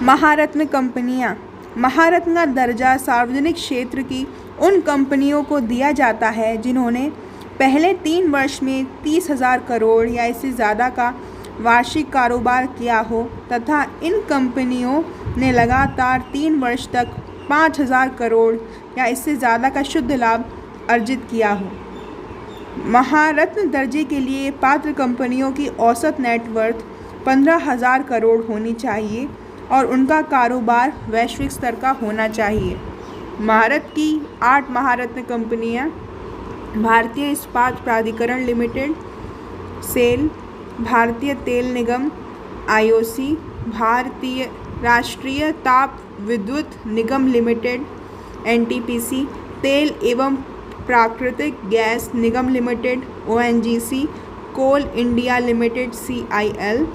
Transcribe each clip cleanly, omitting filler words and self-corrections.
महारत्न कंपनियां। महारत्न का दर्जा सार्वजनिक क्षेत्र की उन कंपनियों को दिया जाता है जिन्होंने पहले 3 वर्ष में 30,000 करोड़ या इससे ज़्यादा का वार्षिक कारोबार किया हो तथा इन कंपनियों ने लगातार 3 वर्ष तक 5,000 करोड़ या इससे ज़्यादा का शुद्ध लाभ अर्जित किया हो। महारत्न दर्जे के लिए पात्र कंपनियों की औसत नेटवर्थ 15,000 करोड़ होनी चाहिए और उनका कारोबार वैश्विक स्तर का होना चाहिए। भारत की 8 महारत्न कंपनियां भारतीय इस्पात प्राधिकरण लिमिटेड, सेल, भारतीय तेल निगम IOC, भारतीय राष्ट्रीय ताप विद्युत निगम लिमिटेड NTPC, तेल एवं प्राकृतिक गैस निगम लिमिटेड ONGC, कोल इंडिया लिमिटेड CIL,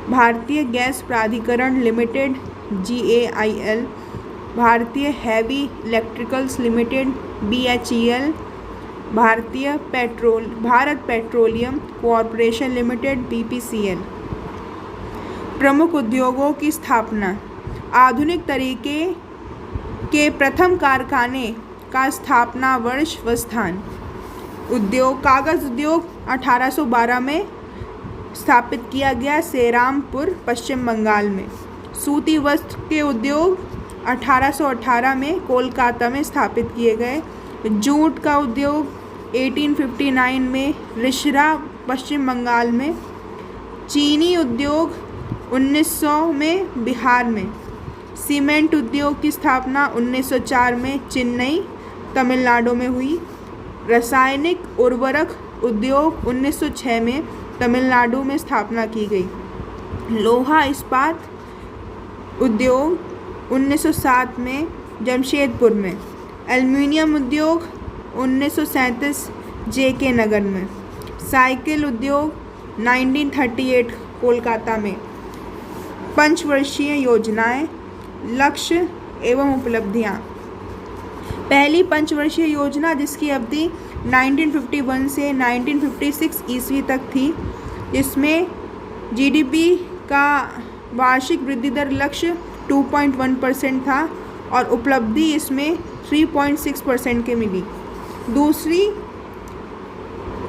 भारतीय गैस प्राधिकरण लिमिटेड GAIL, भारतीय heavy electricals limited BHEL, Bharat petroleum corporation limited BPCL। प्रमुख उद्योगों की स्थापना। आधुनिक तरीके के प्रथम कारखाने का स्थापना वर्ष व स्थान। उद्योग। कागज़ उद्योग 1812 में स्थापित किया गया, सेरामपुर, पश्चिम बंगाल में। सूती वस्त्र के उद्योग 1818 में कोलकाता में स्थापित किए गए। जूट का उद्योग 1859 में रिसरा, पश्चिम बंगाल में। चीनी उद्योग 1900 में बिहार में। सीमेंट उद्योग की स्थापना 1904 में चेन्नई, तमिलनाडु में हुई। रासायनिक उर्वरक उद्योग 1906 में तमिलनाडु में स्थापना की गई। लोहा इस्पात उद्योग 1907 में जमशेदपुर में। एल्युमिनियम उद्योग 1937 JK नगर में। साइकिल उद्योग 1938 कोलकाता में। पंचवर्षीय योजनाएं, लक्ष्य एवं उपलब्धियां। पहली पंचवर्षीय योजना, जिसकी अवधि 1951 से 1956 ईस्वी तक थी, जिसमें GDP का वार्षिक वृद्धि दर लक्ष्य 2.1% था और उपलब्धि इसमें 3.6% की मिली। दूसरी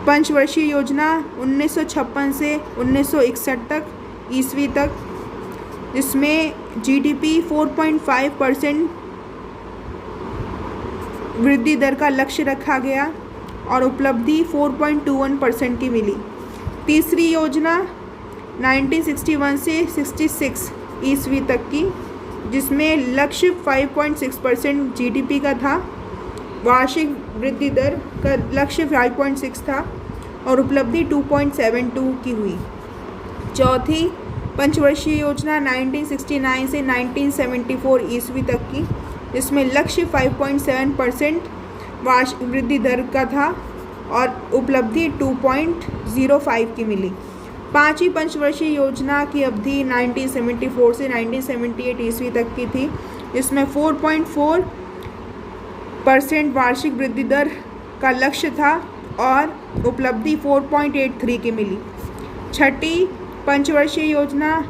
पंचवर्षीय योजना 1956 से 1961 तक ईस्वी तक, जिसमें GDP 4.5% वृद्धि दर का लक्ष्य रखा गया और उपलब्धि 4.21% की मिली। तीसरी योजना 1961 से 66 ईस्वी तक की, जिसमें लक्ष्य 5.6% GDP का था, वार्षिक वृद्धि दर का लक्ष्य 5.6 था और उपलब्धि 2.72 की हुई। चौथी पंचवर्षीय योजना 1969 से 1974 ईस्वी तक की, जिसमें लक्ष्य 5.7% वार्षिक वृद्धि दर का था और उपलब्धि 2.05 की मिली। पांचवी पंचवर्षीय योजना की अवधि 1974 से 1978 ईस्वी तक की थी, जिसमें 4.4% वार्षिक वृद्धि दर का लक्ष्य था और उपलब्धि 4.83 की मिली। छठी पंचवर्षीय योजना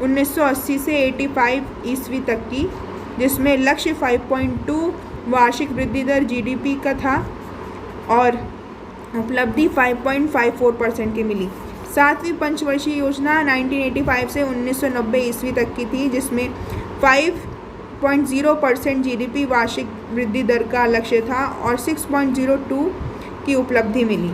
1980 से 85 ईस्वी तक की, जिसमें लक्ष्य 5.2 वार्षिक वृद्धि दर GDP का था और उपलब्धि 5.54% की मिली। सातवीं पंचवर्षीय योजना 1985 से 1990 ईस्वी तक की थी, जिसमें 5.0% GDP वार्षिक वृद्धि दर का लक्ष्य था और 6.02 की उपलब्धि मिली।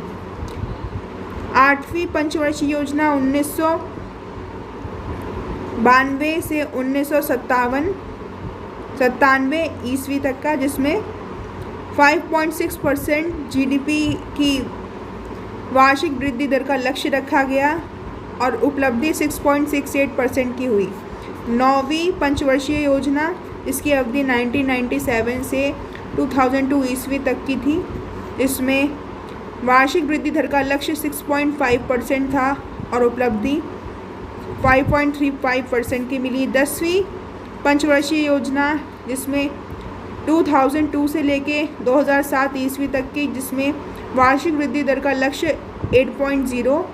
आठवीं पंचवर्षीय योजना 1992 से 1997 ईस्वी तक का, जिसमें 5.6% GDP की वार्षिक वृद्धि दर का लक्ष्य रखा गया और उपलब्धि 6.68% की हुई। नौवीं पंचवर्षीय योजना, इसकी अवधि 1997 से 2002 ईस्वी तक की थी, इसमें वार्षिक वृद्धि दर का लक्ष्य 6.5% था और उपलब्धि 5.35% की मिली। 10वीं पंचवर्षीय योजना, जिसमें 2002 से लेके 2007 ईस्वी तक की, जिसमें वार्षिक वृद्धि दर का लक्ष्य 8.0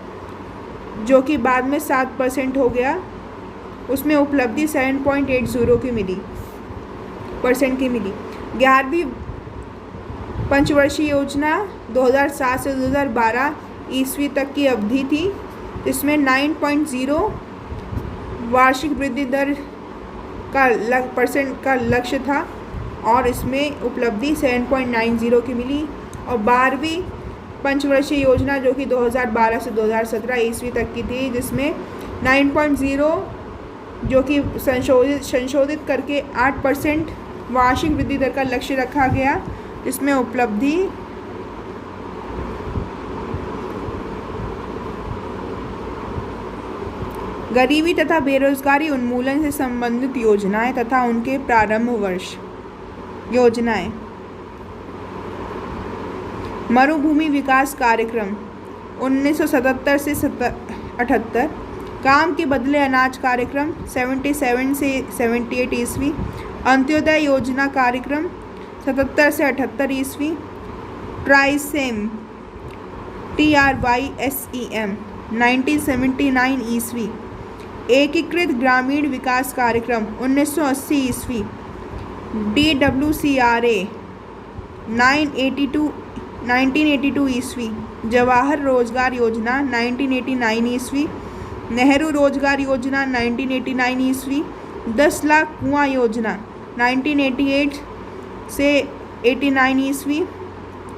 जो कि बाद में 7% हो गया उसमें उपलब्धि 7.80 की मिली % की मिली। 11वीं पंचवर्षीय योजना 2007 से 2012 ईस्वी तक की अवधि थी। इसमें 9.0 वार्षिक वृद्धि दर का % का लक्ष्य था और इसमें उपलब्धि 7.90 की मिली। और 12वीं पंचवर्षीय योजना जो कि 2012 से 2017 ईस्वी तक की थी, जिसमें 9.0 जो कि संशोधित करके 8% वार्षिक वृद्धि दर का लक्ष्य रखा गया। इसमें उपलब्धि गरीबी तथा बेरोजगारी उन्मूलन से संबंधित योजनाएं तथा उनके प्रारंभ वर्ष। योजनाएं: मरुभूमि विकास कार्यक्रम 1977 से 78, काम के बदले अनाज कार्यक्रम 77 से 78 ईस्वी, अंत्योदय योजना कार्यक्रम 77 से 78 ईस्वी, ट्राइसेम TRYSEM 1979 ईस्वी, एकीकृत ग्रामीण विकास कार्यक्रम 1980 ईस्वी, DWCRA 1982 ईस्वी, जवाहर रोजगार योजना 1989 ईस्वी, नेहरू रोजगार योजना 1989 ईस्वी, 10 लाख कुआं योजना 1988 से 89 ईस्वी,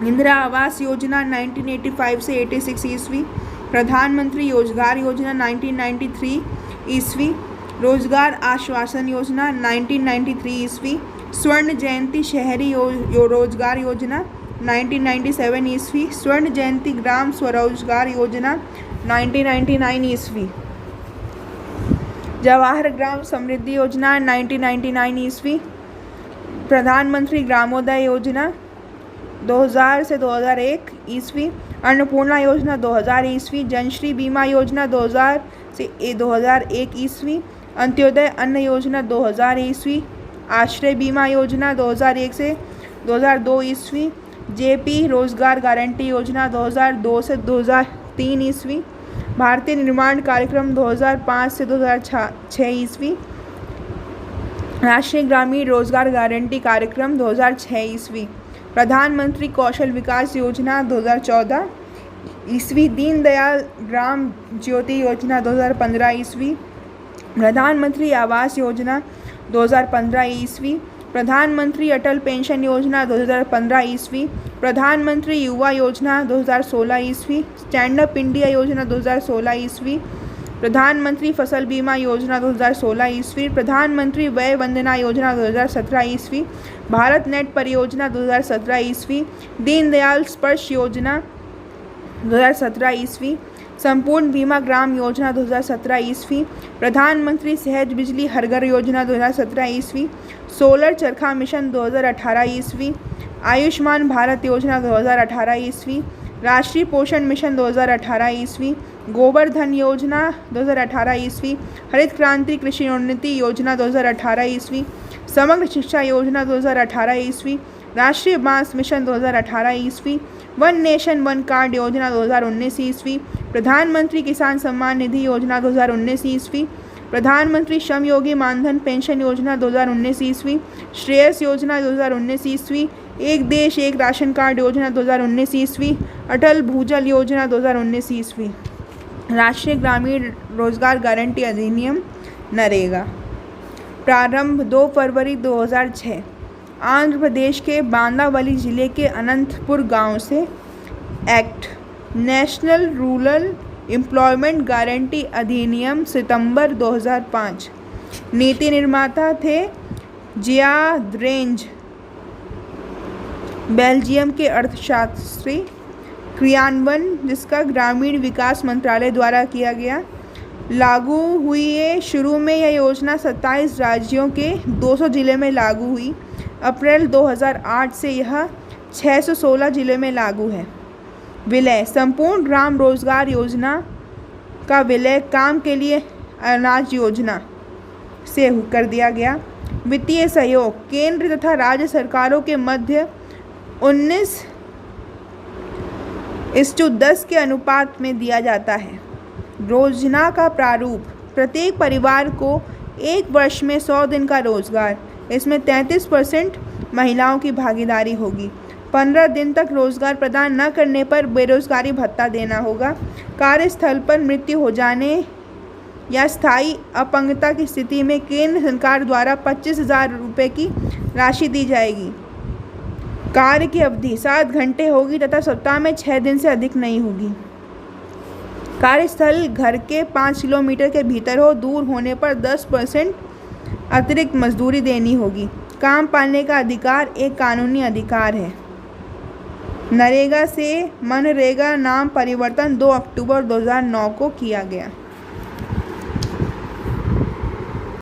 इंदिरा आवास योजना 1985 से 86 ईस्वी, प्रधानमंत्री रोजगार योजना 1993 ईस्वी, रोजगार आश्वासन योजना 1993 ईस्वी, स्वर्ण जयंती शहरी रोजगार योजना 1997 ईस्वी, स्वर्ण जयंती ग्राम स्वरोजगार योजना 1999 ईस्वी, जवाहर ग्राम समृद्धि योजना 1999 ईस्वी, प्रधानमंत्री ग्रामोदय योजना 2000 से 2001 ईस्वी, अन्नपूर्णा योजना 2000 ईस्वी, जनश्री बीमा योजना 2000 से 2001 ईस्वी, अंत्योदय अन्न योजना 2000 ईस्वी, आश्रय बीमा योजना 2001 से 2002 ईस्वी, जेपी रोजगार गारंटी योजना 2002 से 2003 ईस्वी, भारतीय निर्माण कार्यक्रम 2005 से 2006 ईस्वी, राष्ट्रीय ग्रामीण रोजगार गारंटी कार्यक्रम 2006 ईस्वी, प्रधानमंत्री कौशल विकास योजना 2014 ईस्वी, दीनदयाल ग्राम ज्योति योजना 2015 ईस्वी, प्रधानमंत्री आवास योजना 2015 ईस्वी, प्रधानमंत्री अटल पेंशन योजना 2015 ईस्वी, प्रधानमंत्री युवा योजना 2016 ईस्वी, स्टैंड अप इंडिया योजना 2016 ईस्वी, प्रधानमंत्री फसल बीमा योजना 2016 ईस्वी, प्रधानमंत्री वय वंदना योजना 2017 ईस्वी, भारत नेट परियोजना 2017 ईस्वी, दीनदयाल स्पर्श योजना 2017 ईस्वी, संपूर्ण बीमा ग्राम योजना 2017 ईस्वी, प्रधानमंत्री सहज बिजली हर घर योजना 2017 ईस्वी, सोलर चरखा मिशन 2018 ईस्वी, आयुष्मान भारत योजना 2018 ईस्वी, राष्ट्रीय पोषण मिशन 2018 ईस्वी, गोवर्धन योजना 2018 ईस्वी, हरित क्रांति कृषि उन्नति योजना 2018 ईस्वी, समग्र शिक्षा योजना 2018 ईस्वी, राष्ट्रीय बांस मिशन 2018 ईस्वी, वन नेशन वन कार्ड योजना 2019 ईस्वी, प्रधानमंत्री किसान सम्मान निधि योजना 2019 ईस्वी, प्रधानमंत्री श्रम योगी मानधन पेंशन योजना 2019 ईस्वी, श्रेयस योजना 2019 ईस्वी, एक देश एक राशन कार्ड योजना 2019 ईस्वी, अटल भूजल योजना 2019 ईस्वी, राष्ट्रीय ग्रामीण रोजगार गारंटी अधिनियम नरेगा। प्रारंभ 2 फरवरी 2006। आंध्र प्रदेश के बांदावली जिले के अनंतपुर गांव से act national rural employment guarantee अधिनियम सितंबर 2005। नीति निर्माता थे जियाद्रेंज, बेल्जियम के अर्थशास्त्री। क्रियान्वयन जिसका ग्रामीण विकास मंत्रालय द्वारा किया गया। लागू हुई है शुरू में यह योजना 27 राज्यों के 200 जिले में लागू हुई। अप्रैल 2008 से यह 616 जिले में लागू है। विलय संपूर्ण ग्राम रोजगार योजना का विलय काम के लिए अनाज योजना से कर दिया गया। वित्तीय सहयोग केंद्र तथा राज्य सरकारों के मध्य 19:10 के अनुपात में दिया जाता है। योजना का प्रारूप प्रत्येक परिवार को 1 वर्ष में 100 दिन का रोजगार, इसमें 33% महिलाओं की भागीदारी होगी। 15 दिन तक रोजगार प्रदान न करने पर बेरोजगारी भत्ता देना होगा। कार्यस्थल पर मृत्यु हो जाने या स्थायी अपंगता की स्थिति में केंद्र सरकार द्वारा 25,000 रुपये की राशि दी जाएगी। कार्य की अवधि 7 घंटे होगी तथा सप्ताह में 6 दिन से अधिक नहीं होगी। कार्यस्थल घर के 5 किलोमीटर के भीतर हो, दूर होने पर 10% अतिरिक्त मजदूरी देनी होगी। काम पाने का अधिकार एक कानूनी अधिकार है। नरेगा से मनरेगा नाम परिवर्तन 2 अक्टूबर 2009 को किया गया।